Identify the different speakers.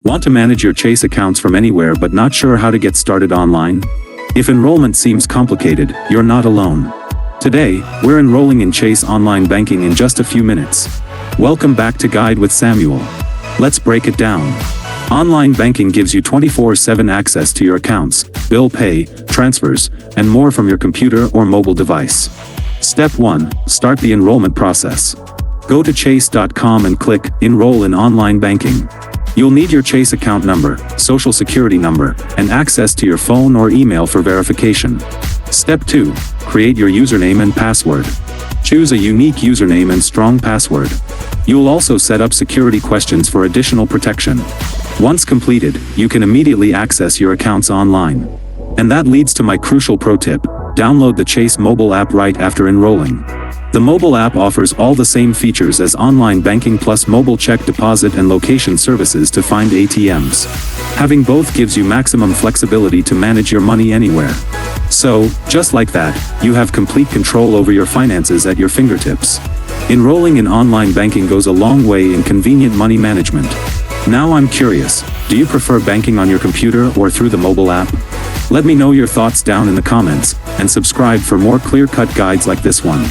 Speaker 1: Want to manage your Chase accounts from anywhere but not sure how to get started online? If enrollment seems complicated, you're not alone. Today, we're enrolling in Chase online banking in just a few minutes. Welcome back to Guide with Samuel. Let's break it down. Online banking gives you 24/7 access to your accounts, bill pay, transfers, and more from your computer or mobile device. Step 1. Start the enrollment process. Go to chase.com and click Enroll in Online Banking. You'll need your Chase account number, social security number, and access to your phone or email for verification. Step 2. Create your username and password. Choose a unique username and strong password. You'll also set up security questions for additional protection. Once completed, you can immediately access your accounts online. And that leads to my crucial pro tip: download the Chase mobile app right after enrolling. The mobile app offers all the same features as online banking plus mobile check deposit and location services to find ATMs. Having both gives you maximum flexibility to manage your money anywhere. So, just like that, you have complete control over your finances at your fingertips. Enrolling in online banking goes a long way in convenient money management. Now I'm curious, do you prefer banking on your computer or through the mobile app? Let me know your thoughts down in the comments, and subscribe for more clear-cut guides like this one.